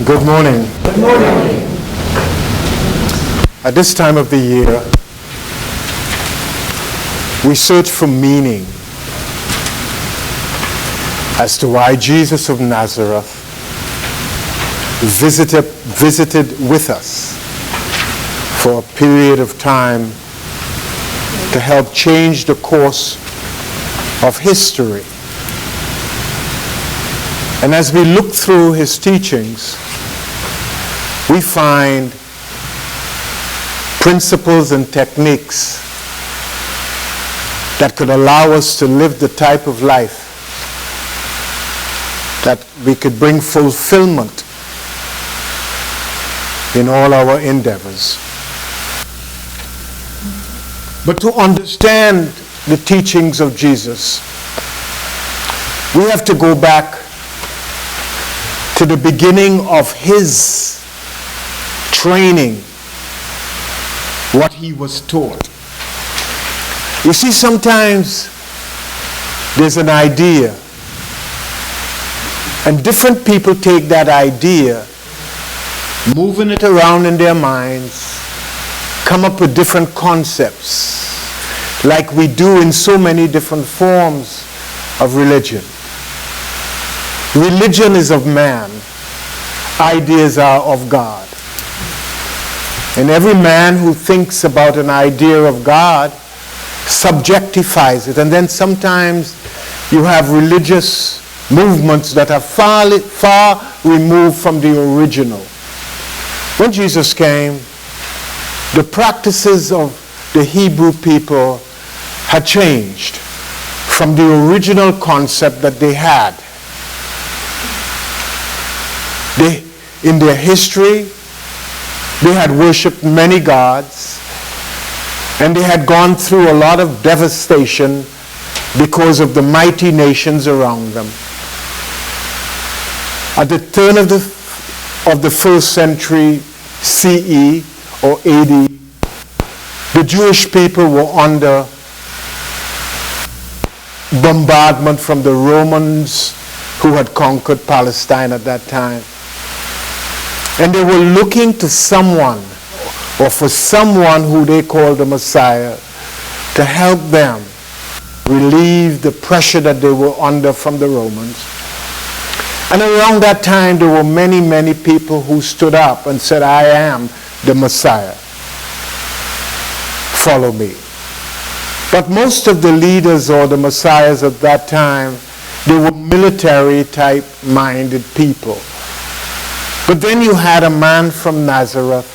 Good morning. Good morning. At this time of the year, we search for meaning as to why Jesus of Nazareth visited with us for a period of time to help change the course of history. And as we look through his teachings, we find principles and techniques that could allow us to live the type of life that we could bring fulfillment in all our endeavors. But to understand the teachings of Jesus, we have to go back to the beginning of his training, what he was taught. You see, sometimes there's an idea, and different people take that idea, moving it around in their minds, come up with different concepts, like we do in so many different forms of religion. Religion is of man. Ideas are of God. And every man who thinks about an idea of God subjectifies it. And then sometimes you have religious movements that are far removed from the original. When Jesus came, the practices of the Hebrew people had changed from the original concept that they had. In their history, they had worshipped many gods, and they had gone through a lot of devastation because of the mighty nations around them. At the turn of the first century CE or AD, the Jewish people were under bombardment from the Romans who had conquered Palestine at that time. And they were looking to someone, or for someone who they called the Messiah, to help them relieve the pressure that they were under from the Romans. And around that time, there were many, many people who stood up and said, I am the Messiah. Follow me. But most of the leaders or the messiahs at that time, they were military type minded people. But then you had a man from Nazareth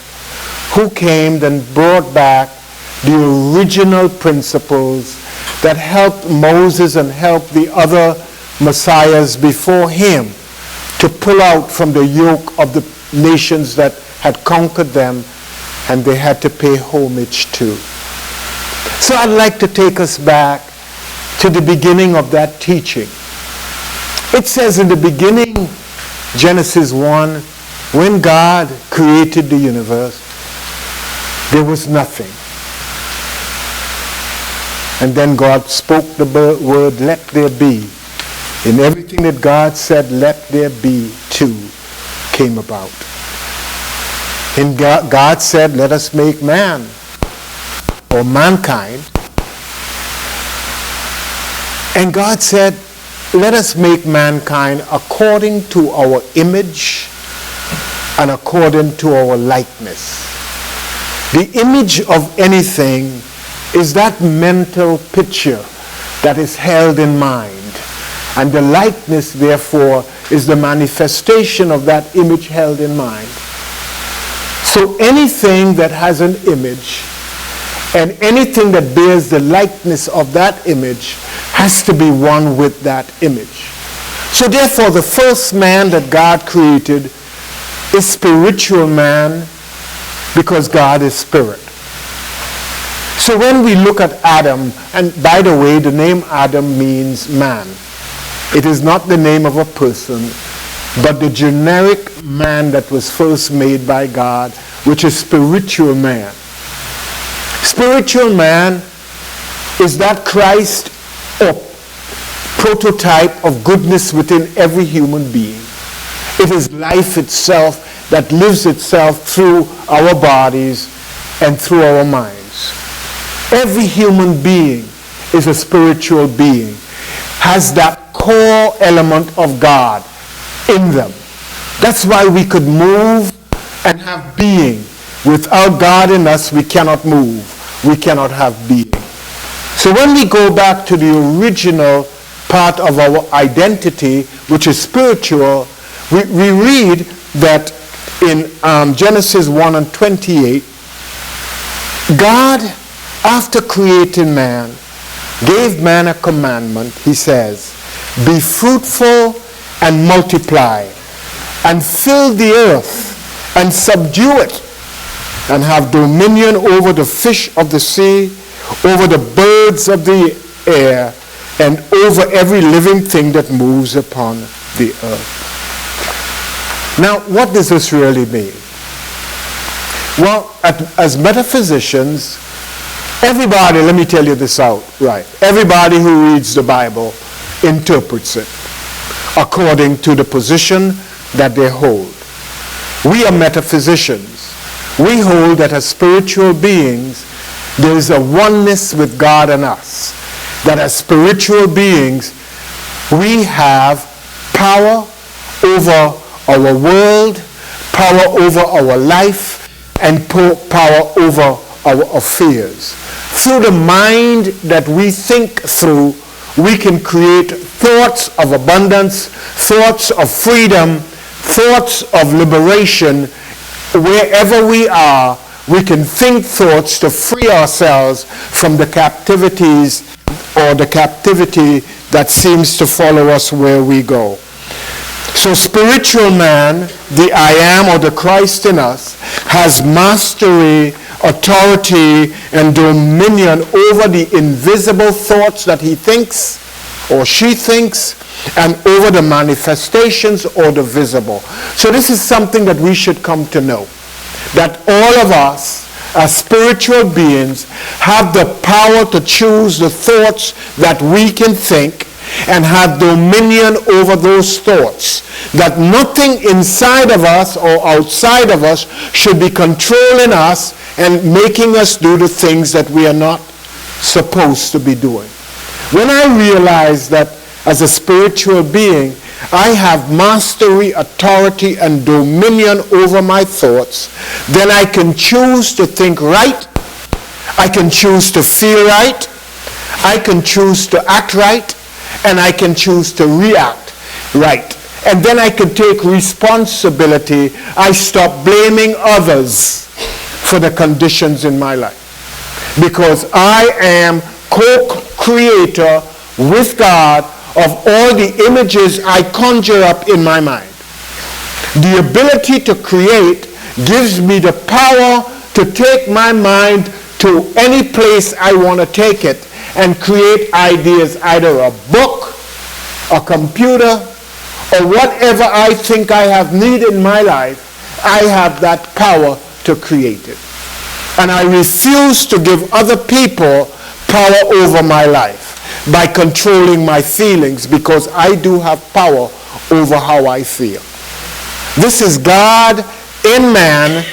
who came and brought back the original principles that helped Moses and helped the other messiahs before him to pull out from the yoke of the nations that had conquered them and they had to pay homage to. So I'd like to take us back to the beginning of that teaching. It says in the beginning, Genesis 1, when God created the universe, there was nothing. And then God spoke the word, let there be. And everything that God said, let there be, too, came about. And God said, let us make man, or mankind. And God said, let us make mankind according to our image and according to our likeness. The image of anything is that mental picture that is held in mind. And the likeness, therefore, is the manifestation of that image held in mind. So anything that has an image and anything that bears the likeness of that image has to be one with that image. So therefore, the first man that God created is spiritual man because God is spirit. So when we look at Adam, and by the way, the name Adam means man. It is not the name of a person, but the generic man that was first made by God, which is spiritual man. Spiritual man is that Christ or prototype of goodness within every human being. It is life itself that lives itself through our bodies and through our minds. Every human being is a spiritual being, has that core element of God in them. That's why we could move and have being. Without God in us, we cannot move. We cannot have being. So when we go back to the original part of our identity, which is spiritual, we read that in Genesis 1:28, God, after creating man, gave man a commandment. He says, be fruitful and multiply, and fill the earth and subdue it, and have dominion over the fish of the sea, over the birds of the air, and over every living thing that moves upon the earth. Now, what does this really mean? Well, as metaphysicians, everybody, let me tell you this outright, everybody who reads the Bible interprets it according to the position that they hold. We are metaphysicians. We hold that as spiritual beings, there is a oneness with God and us. That as spiritual beings, we have power over our world, power over our life, and power over our affairs. Through the mind that we think through, we can create thoughts of abundance, thoughts of freedom, thoughts of liberation. Wherever we are, we can think thoughts to free ourselves from the captivities or the captivity that seems to follow us where we go. So spiritual man, the I am or the Christ in us, has mastery, authority, and dominion over the invisible thoughts that he thinks or she thinks, and over the manifestations or the visible. So this is something that we should come to know, that all of us as spiritual beings have the power to choose the thoughts that we can think and have dominion over those thoughts, that nothing inside of us or outside of us should be controlling us and making us do the things that we are not supposed to be doing. When I realize that as a spiritual being, I have mastery, authority, and dominion over my thoughts, then I can choose to think right, I can choose to feel right, I can choose to act right, and I can choose to react right. And then I can take responsibility. I stop blaming others for the conditions in my life. Because I am co-creator with God of all the images I conjure up in my mind. The ability to create gives me the power to take my mind to any place I want to take it and create ideas, either a book, a computer, or whatever I think I have need in my life. I have that power to create it. And I refuse to give other people power over my life by controlling my feelings, because I do have power over how I feel. This is God in man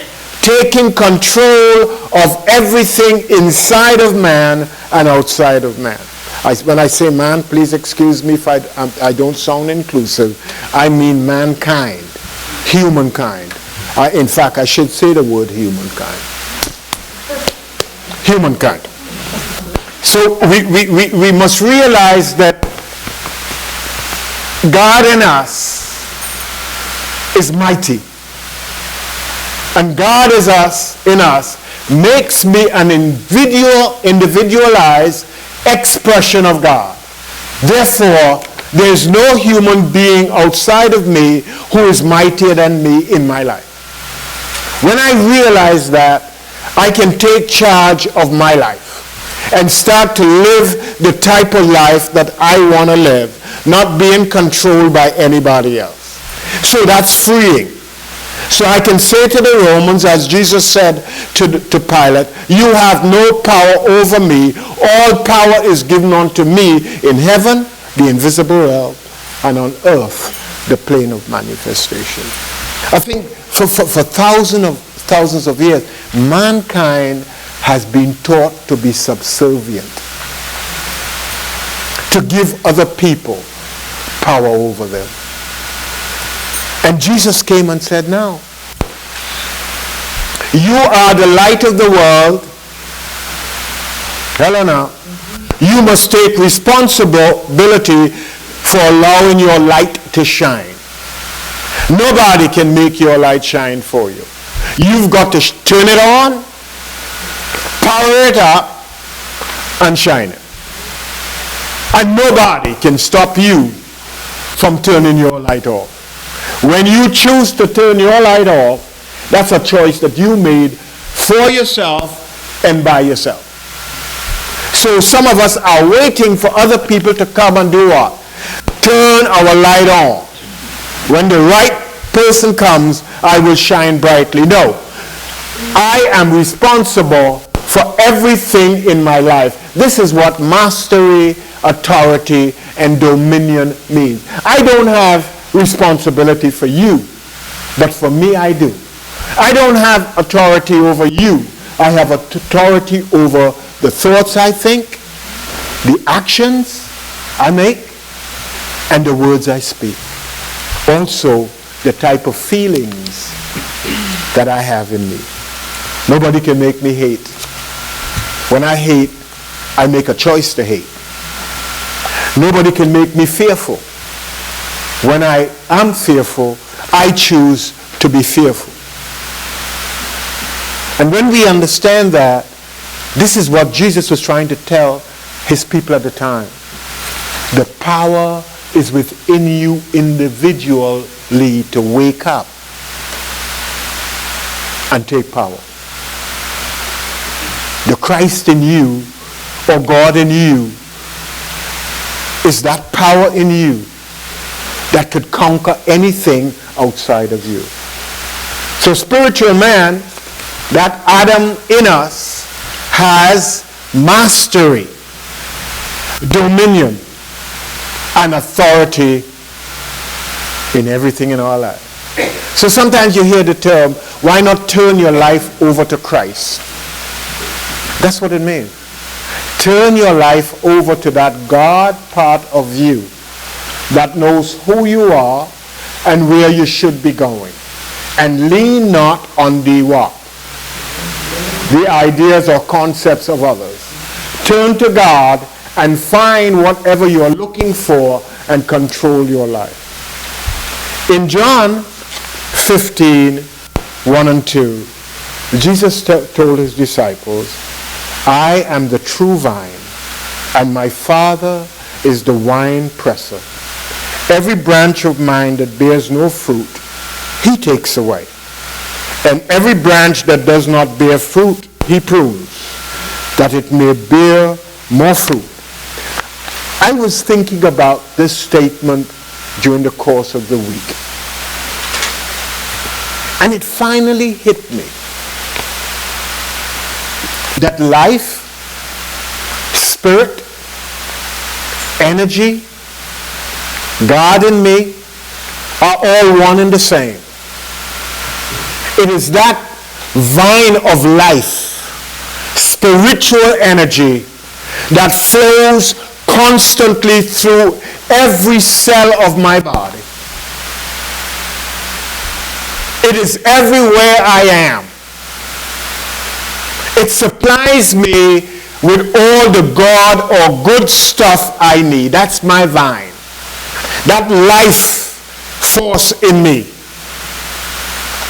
taking control of everything inside of man and outside of man. When I say man, please excuse me if I don't sound inclusive. I mean mankind, humankind. In fact, I should say the word humankind. Humankind. So we must realize that God in us is mighty. And God is in us makes me an individualized expression of God. Therefore, there is no human being outside of me who is mightier than me in my life. When I realize that, I can take charge of my life and start to live the type of life that I want to live, not being controlled by anybody else. So that's freeing. So I can say to the Romans, as Jesus said to Pilate, you have no power over me. All power is given unto me in heaven, the invisible realm, and on earth, the plane of manifestation. I think for thousands of years, mankind has been taught to be subservient, to give other people power over them. And Jesus came and said, no. You are the light of the world. Hello now. You must take responsibility for allowing your light to shine. Nobody can make your light shine for you. You've got to turn it on, power it up, and shine it. And nobody can stop you from turning your light off. When you choose to turn your light off, that's a choice that you made for yourself and by yourself. So some of us are waiting for other people to come and do what? Turn our light on. When the right person comes, I will shine brightly. No. I am responsible for everything in my life. This is what mastery, authority, and dominion means. I don't have responsibility for you, but for me I do. I don't have authority over you. I have authority over the thoughts I think, the actions I make, and the words I speak. Also, the type of feelings that I have in me. Nobody can make me hate. When I hate, I make a choice to hate. Nobody can make me fearful. When I am fearful, I choose to be fearful. And when we understand that, this is what Jesus was trying to tell his people at the time. The power is within you individually to wake up and take power. The Christ in you, or God in you, is that power in you that could conquer anything outside of you. So spiritual man, that Adam in us, has mastery, dominion, and authority in everything in our life. So sometimes you hear the term, why not turn your life over to Christ? That's what it means. Turn your life over to that God part of you that knows who you are and where you should be going. And lean not on the what? The ideas or concepts of others. Turn to God and find whatever you are looking for and control your life. In John 15, 1 and 2, Jesus told his disciples, I am the true vine, and my Father is the wine presser. Every branch of mine that bears no fruit, he takes away. And every branch that does not bear fruit, he prunes, that it may bear more fruit. I was thinking about this statement during the course of the week. And it finally hit me that life, spirit, energy, God in me are all one and the same. It is that vine of life, spiritual energy that flows constantly through every cell of my body. It is everywhere I am. It supplies me with all the God or good stuff I need. That's my vine. That life force in me,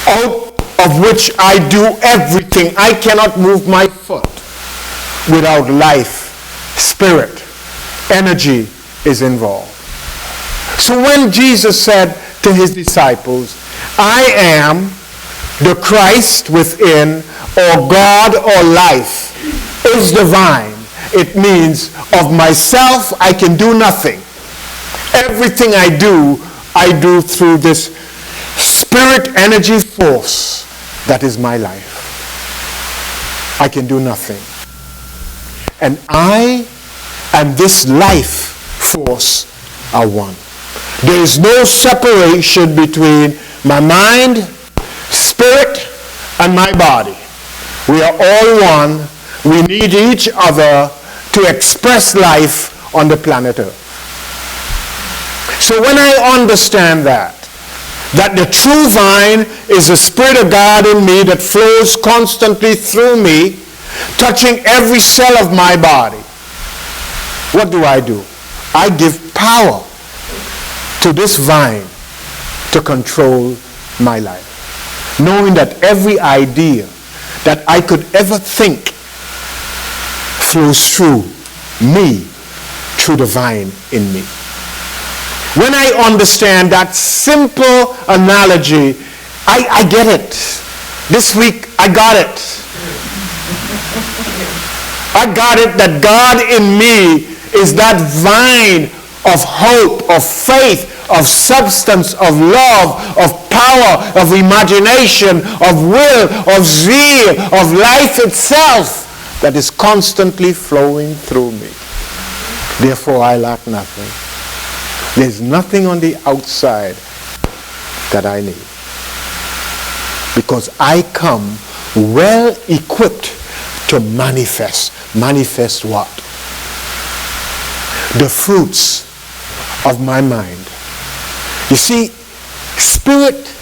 out of which I do everything. I cannot move my foot without life, spirit, energy is involved. So when Jesus said to his disciples, I am the Christ within, or God or life is the vine, it means of myself I can do nothing. Everything I do through this spirit energy force that is my life. I can do nothing. And I and this life force are one. There is no separation between my mind, spirit, and my body. We are all one. We need each other to express life on the planet Earth. So when I understand that the true vine is the Spirit of God in me that flows constantly through me, touching every cell of my body, what do? I give power to this vine to control my life, knowing that every idea that I could ever think flows through me, through the vine in me. When I understand that simple analogy, I get it. This week, I got it. I got it that God in me is that vine of hope, of faith, of substance, of love, of power, of imagination, of will, of zeal, of life itself that is constantly flowing through me. Therefore, I lack nothing. There's nothing on the outside that I need. Because I come well equipped to manifest. Manifest what? The fruits of my mind. You see, spirit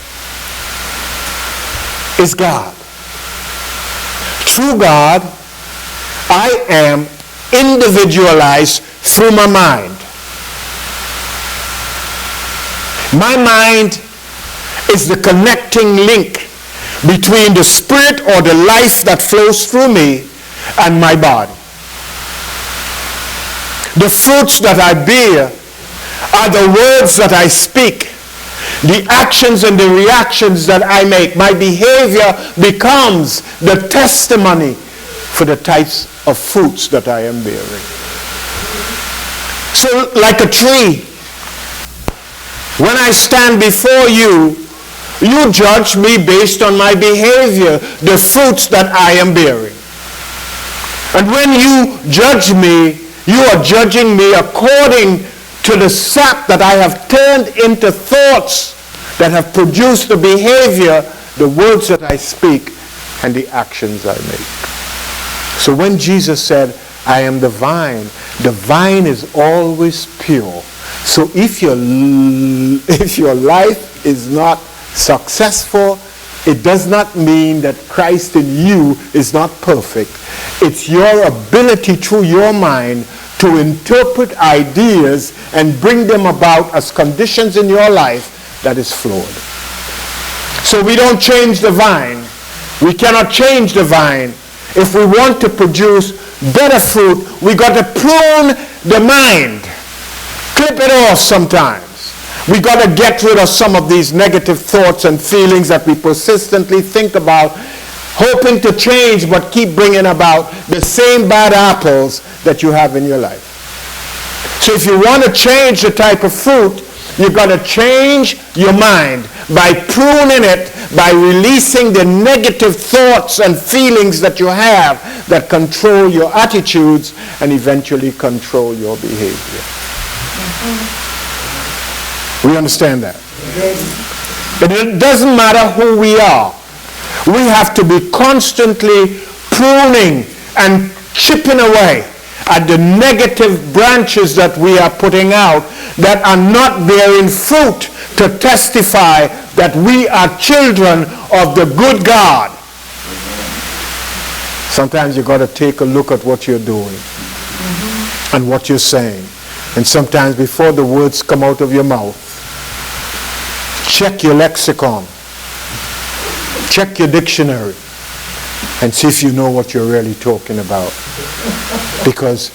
is God. Through God, I am individualized through my mind. My mind is the connecting link between the spirit or the life that flows through me and my body. The fruits that I bear are the words that I speak, the actions and the reactions that I make. My behavior becomes the testimony for the types of fruits that I am bearing. So like a tree, when I stand before you, you judge me based on my behavior, the fruits that I am bearing. And when you judge me, you are judging me according to the sap that I have turned into thoughts that have produced the behavior, the words that I speak, and the actions I make. So when Jesus said, I am the vine is always pure. So if your life is not successful, it does not mean that Christ in you is not perfect. It's your ability through your mind to interpret ideas and bring them about as conditions in your life that is flawed. So we don't change the vine. We cannot change the vine. If we want to produce better fruit, we got to prune the mind. Clip it off sometimes. We got to get rid of some of these negative thoughts and feelings that we persistently think about, hoping to change but keep bringing about the same bad apples that you have in your life. So if you want to change the type of fruit, you've got to change your mind by pruning it, by releasing the negative thoughts and feelings that you have that control your attitudes and eventually control your behavior. We understand that? But it doesn't matter who we are. We have to be constantly pruning and chipping away at the negative branches that we are putting out that are not bearing fruit to testify that we are children of the good God. Sometimes you got to take a look at what you're doing and what you're saying. And sometimes before the words come out of your mouth, check your lexicon, check your dictionary, and see if you know what you're really talking about. Because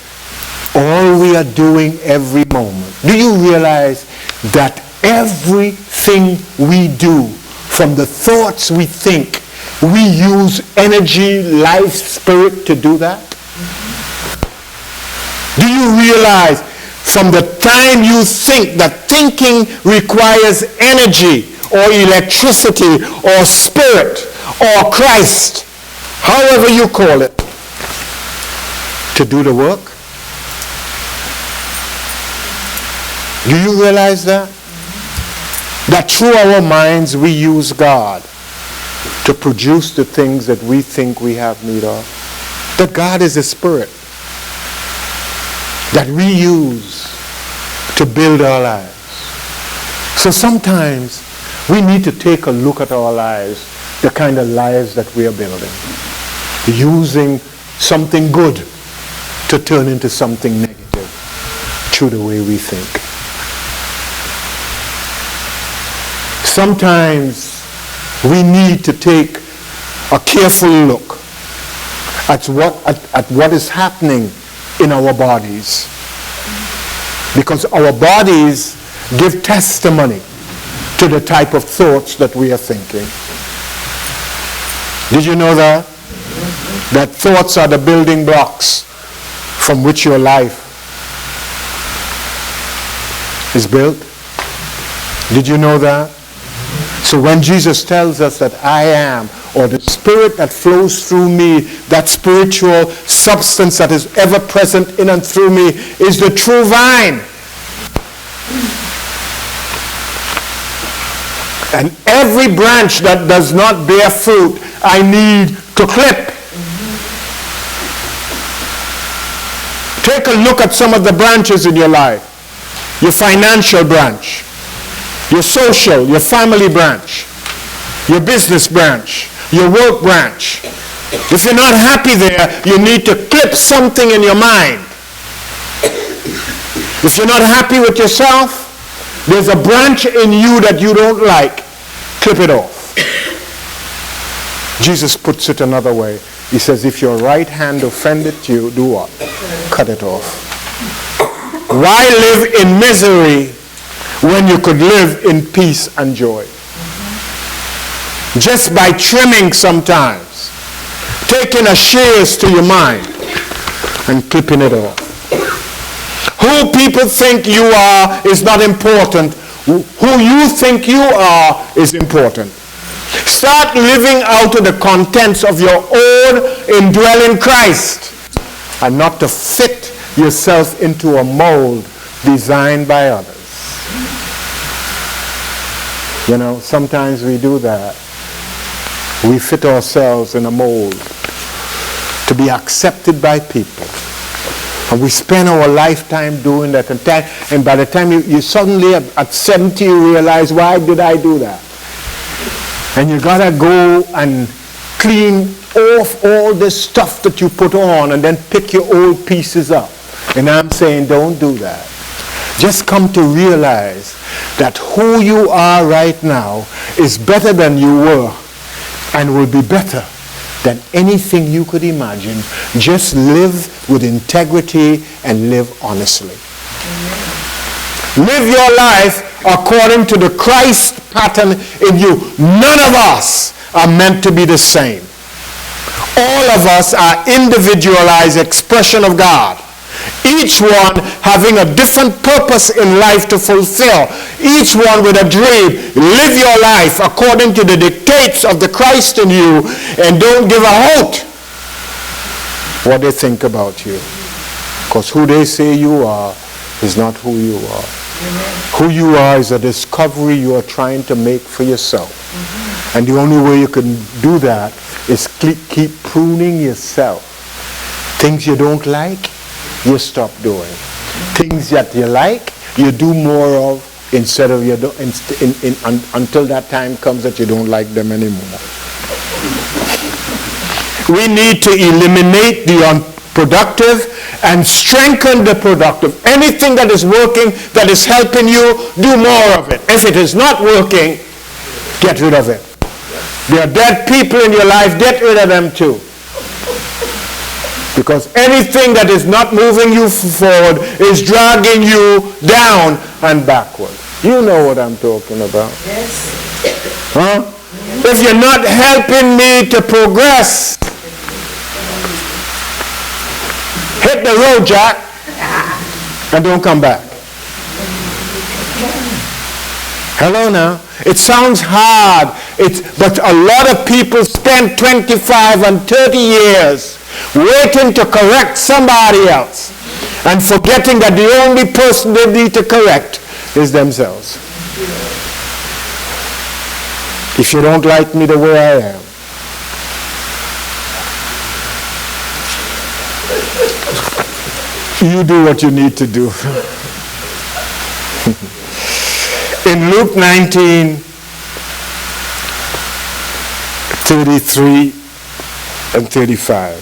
all we are doing every moment, do you realize that everything we do, from the thoughts we think, we use energy, life, spirit to do that? Do you realize from the time you think that thinking requires energy or electricity or spirit or Christ, however you call it, to do the work? Do you realize that? That through our minds we use God to produce the things that we think we have need of. That God is a spirit that we use to build our lives. So sometimes we need to take a look at our lives, the kind of lives that we are building. Using something good to turn into something negative through the way we think. Sometimes we need to take a careful look at what is happening in our bodies. Because our bodies give testimony to the type of thoughts that we are thinking. Did you know that? That thoughts are the building blocks from which your life is built? Did you know that? So when Jesus tells us that I am, or the spirit that flows through me, that spiritual substance that is ever present in and through me, is the true vine. And every branch that does not bear fruit, I need to clip. Take a look at some of the branches in your life. Your financial branch, your social, your family branch, your business branch, your work branch. If you're not happy there, you need to clip something in your mind. If you're not happy with yourself, there's a branch in you that you don't like. Clip it off. Jesus puts it another way. He says, if your right hand offended you, do what? Cut it off. Why live in misery when you could live in peace and joy? Just by trimming sometimes, taking a shears to your mind and clipping it off. Who people think you are is not important. Who you think you are is important. Start living out of the contents of your own indwelling Christ, and not to fit yourself into a mold designed by others. You know, sometimes we do that. We fit ourselves in a mold to be accepted by people. And we spend our lifetime doing that. And by the time you suddenly at 70 you realize, why did I do that? And you gotta go and clean off all this stuff that you put on and then pick your old pieces up. And I'm saying, don't do that. Just come to realize that who you are right now is better than you were and will be better than anything you could imagine. Just live with integrity and live honestly. Amen. Live your life according to the Christ pattern in you. None of us are meant to be the same. All of us are individualized expression of God. Each one having a different purpose in life to fulfill. Each one with a dream. Live your life according to the dictates of the Christ in you, and don't give a hoot what they think about you. Because who they say you are is not who you are. Amen. Who you are is a discovery you are trying to make for yourself. Mm-hmm. And the only way you can do that is keep pruning yourself. Things you don't like, you stop doing. Things that you like, you do more of instead of you until that time comes that you don't like them anymore. We need to eliminate the unproductive and strengthen the productive. Anything that is working, that is helping you, do more of it. If it is not working, get rid of it. There are dead people in your life, get rid of them too. Because anything that is not moving you forward is dragging you down and backward. You know what I'm talking about. Yes. Huh? If you're not helping me to progress, hit the road, Jack, and don't come back. Hello now. It sounds hard, but a lot of people spend 25 and 30 years waiting to correct somebody else and forgetting that the only person they need to correct is themselves. If you don't like me the way I am, you do what you need to do. In Luke 19:33 and 35.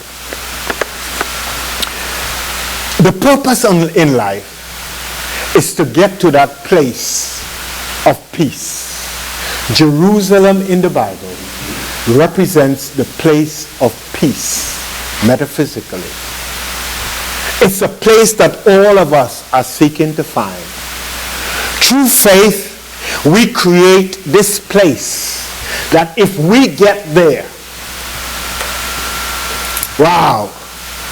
The purpose in life is to get to that place of peace. Jerusalem in the Bible represents the place of peace, metaphysically. It's a place that all of us are seeking to find. Through faith, we create this place that if we get there, wow,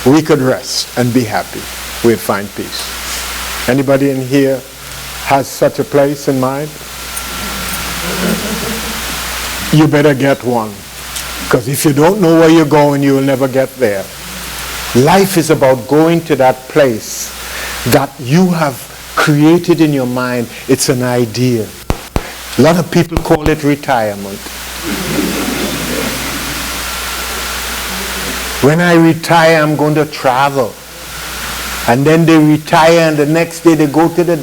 we could rest and be happy. We'd find peace. Anybody in here has such a place in mind? You better get one. Because if you don't know where you're going, you will never get there. Life is about going to that place that you have created in your mind. It's an idea. A lot of people call it retirement. When I retire, I'm going to travel. And then they retire, and the next day they go to the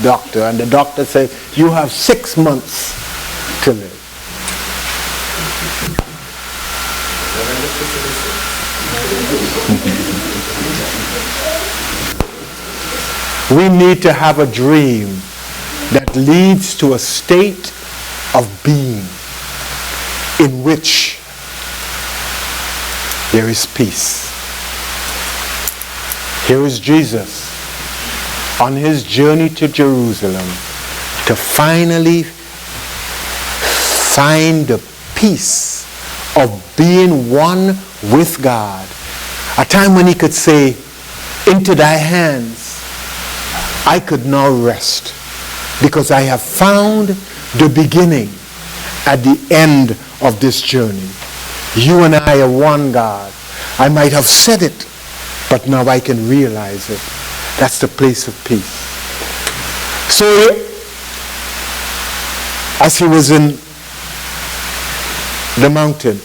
doctor, and the doctor says, you have 6 months to live. We need to have a dream that leads to a state of being in which there is peace. Here is Jesus on his journey to Jerusalem to finally find the peace of being one with God. A time when he could say, into thy hands I could now rest, because I have found the beginning at the end of this journey. You and I are one, God. I might have said it, but now I can realize it. That's the place of peace. So, as he was in the mountain,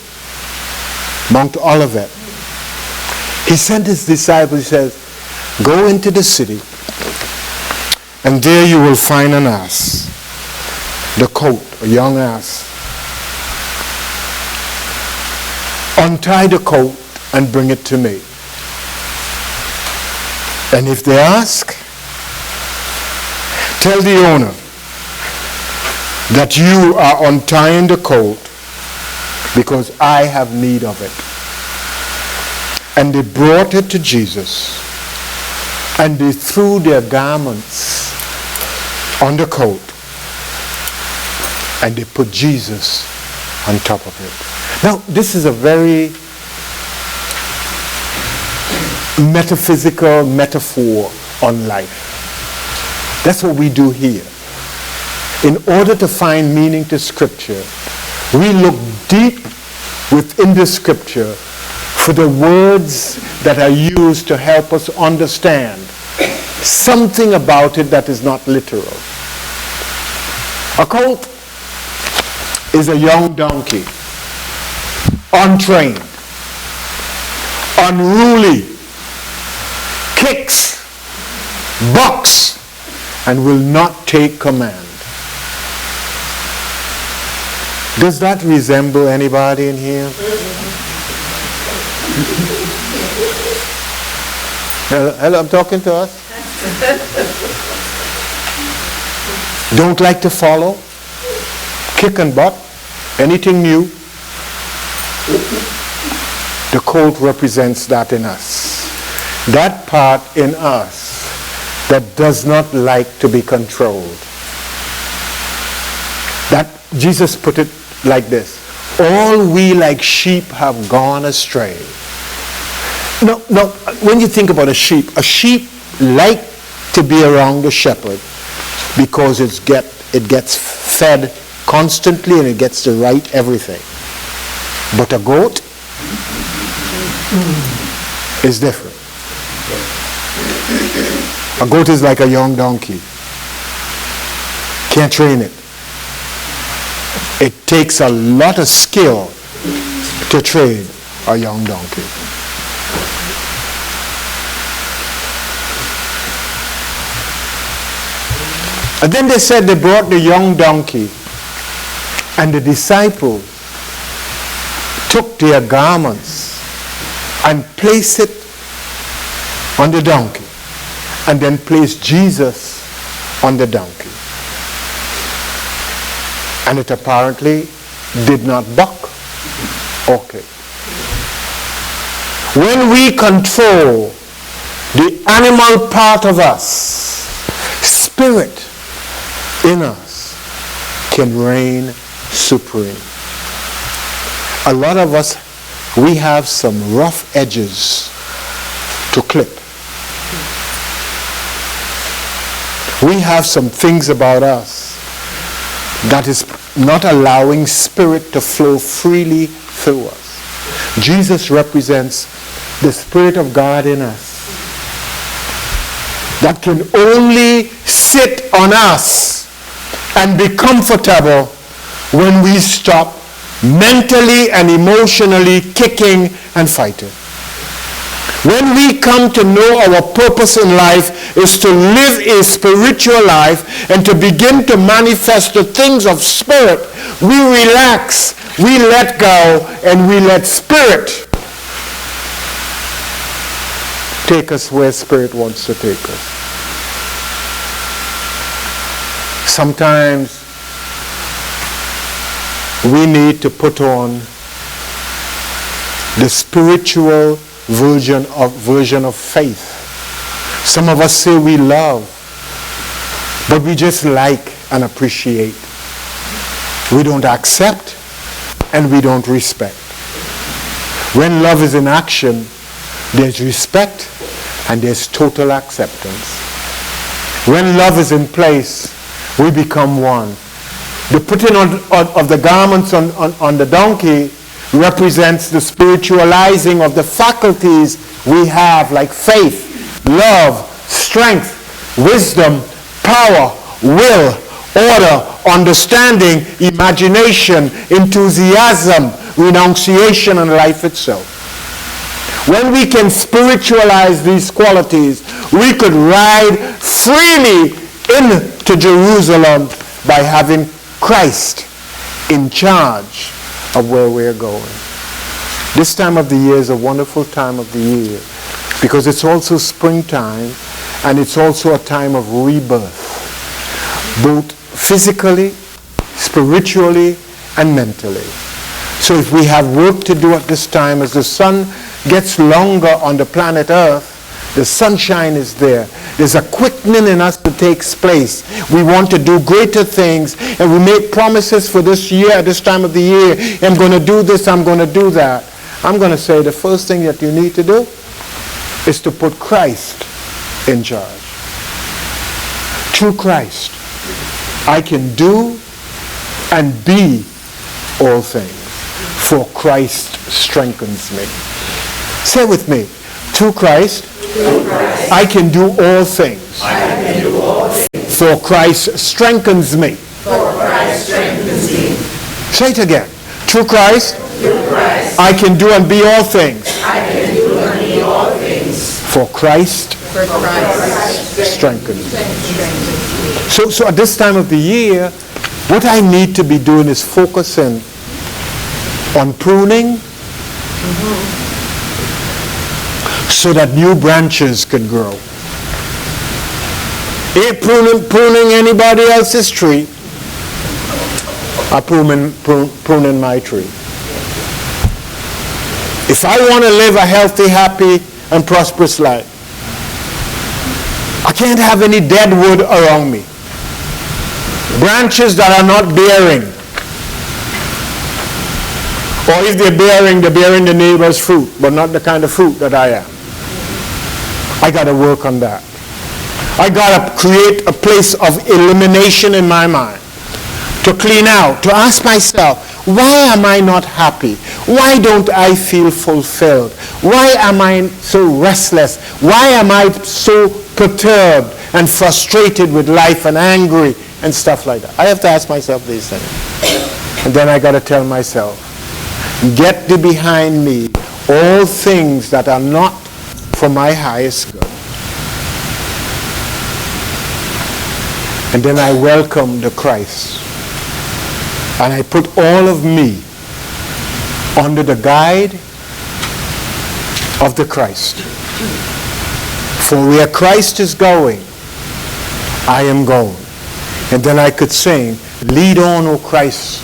Mount Olivet, he sent his disciples, he says, go into the city, and there you will find an ass, the colt, a young ass. Untie the colt and bring it to me. And if they ask, tell the owner that you are untying the colt because I have need of it. And they brought it to Jesus, and they threw their garments on the colt, and they put Jesus on top of it. Now, this is a very metaphysical metaphor on life. That's what we do here. In order to find meaning to Scripture, we look deep within the Scripture for the words that are used to help us understand something about it that is not literal. A colt is a young donkey, untrained, unruly, kicks, bucks, and will not take command. Does that resemble anybody in here? Hello, I'm talking to us. Don't like to follow, kick and butt, anything new. The colt represents that in us. That part in us that does not like to be controlled. That Jesus put it like this: all we like sheep have gone astray. No, when you think about a sheep like to be around the shepherd because it gets fed constantly and it gets to right everything. But a goat is different. A goat is like a young donkey. Can't train it. It takes a lot of skill to train a young donkey. And then they said they brought the young donkey, and the disciples took their garments and placed it on the donkey, and then placed Jesus on the donkey. And it apparently did not buck or kick. When we control the animal part of us, spirit in us can reign supreme. A lot of us, we have some rough edges to clip. We have some things about us that is not allowing spirit to flow freely through us. Jesus represents the Spirit of God in us that can only sit on us and be comfortable when we stop mentally and emotionally kicking and fighting. When we come to know our purpose in life is to live a spiritual life and to begin to manifest the things of spirit, we relax, we let go, and we let spirit take us where spirit wants to take us. Sometimes we need to put on the spiritual version of faith. Some of us say we love, but we just like and appreciate. We don't accept and we don't respect. When love is in action, there's respect and there's total acceptance. When love is in place, we become one. The putting on of the garments on the donkey represents the spiritualizing of the faculties we have, like faith, love, strength, wisdom, power, will, order, understanding, imagination, enthusiasm, renunciation, and life itself. When we can spiritualize these qualities, we could ride freely into Jerusalem by having Christ in charge of where we're going. This time of the year is a wonderful time of the year because it's also springtime and it's also a time of rebirth, both physically, spiritually, and mentally. So if we have work to do at this time, as the sun gets longer on the planet Earth, the sunshine is there. There's a quickening in us that takes place. We want to do greater things, and we make promises for this year, at this time of the year. I'm going to do this, I'm going to do that. I'm going to say the first thing that you need to do is to put Christ in charge. Through Christ, I can do and be all things, for Christ strengthens me. Say with me, through Christ, I can do all things. For Christ strengthens me. Say it again. Through Christ, I can do and be all things. For Christ strengthens me. So at this time of the year, what I need to be doing is focusing on pruning, so that new branches could grow. Ain't pruning anybody else's tree. I'm pruning my tree. If I want to live a healthy, happy, and prosperous life, I can't have any dead wood around me. Branches that are not bearing. Or if they're bearing the neighbor's fruit, but not the kind of fruit that I am. I got to work on that. I got to create a place of elimination in my mind. To clean out, to ask myself, why am I not happy? Why don't I feel fulfilled? Why am I so restless? Why am I so perturbed and frustrated with life and angry and stuff like that. I have to ask myself these things. And then I got to tell myself, get thee behind me, all things that are not for my highest good. And then I welcome the Christ. And I put all of me under the guide of the Christ. For where Christ is going, I am going. And then I could sing, lead on, O Christ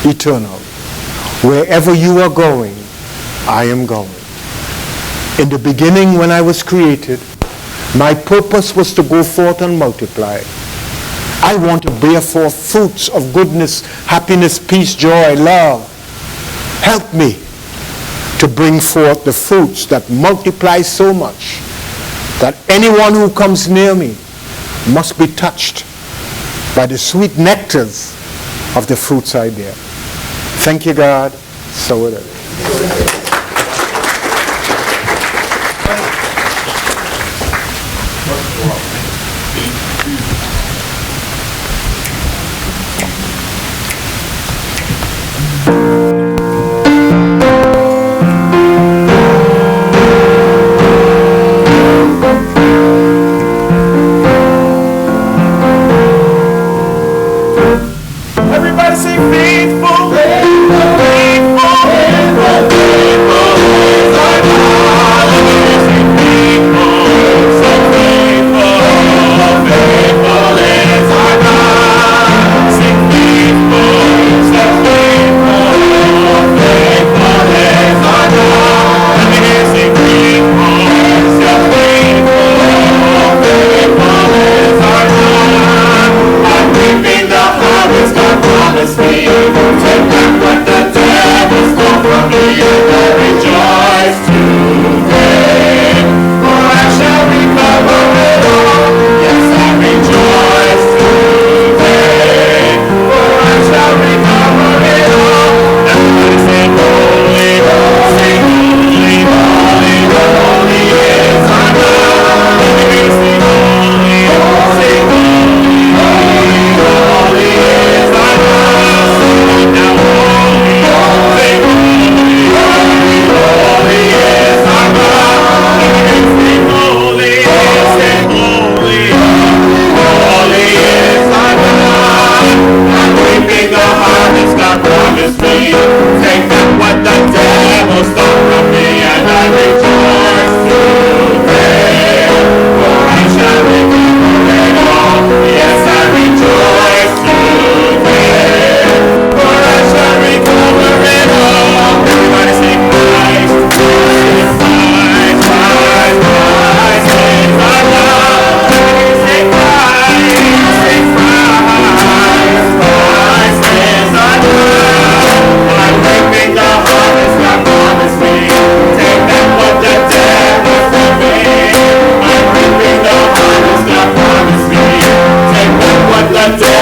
eternal. Wherever you are going, I am going. In the beginning, when I was created, my purpose was to go forth and multiply. I want to bear forth fruits of goodness, happiness, peace, joy, love. Help me to bring forth the fruits that multiply so much that anyone who comes near me must be touched by the sweet nectars of the fruits I bear. Thank you, God. So it is. Everybody sing faithful, faithful, faithful, faithful is our God. Sing faithful, so faithful, faithful is our God. Sing faithful, so faithful, faithful is our God. Let me hear sing faithful, so faithful, faithful is our God. I'm reaping the harvest God promised me. Take back what the devil stole from me, and I rejoice today. For I shall recover it all. Yes, I rejoice today. For I shall recover it all. Everybody sing holy, sing holy, holy, holy is our God. Everybody sing holy, sing holy, holy, holy is our God. Now holy, sing holy, holy, holy is our God. Everybody sing holy, sing holy, holy is our God. I'm reaping the harvest God promised me. Take back what the devil stole from me, and I rejoice today. For I shall recover it all. Yes, I rejoice today. For I shall recover it all. Everybody sing Christ, Christ, Christ, Christ, Christ is our God. Everybody sing Christ, sing Christ, Christ is our God. I'm reaping the harvest God promised me. Take back what the devil stole from me. I'm reaping the harvest God promised me. Take back what the devil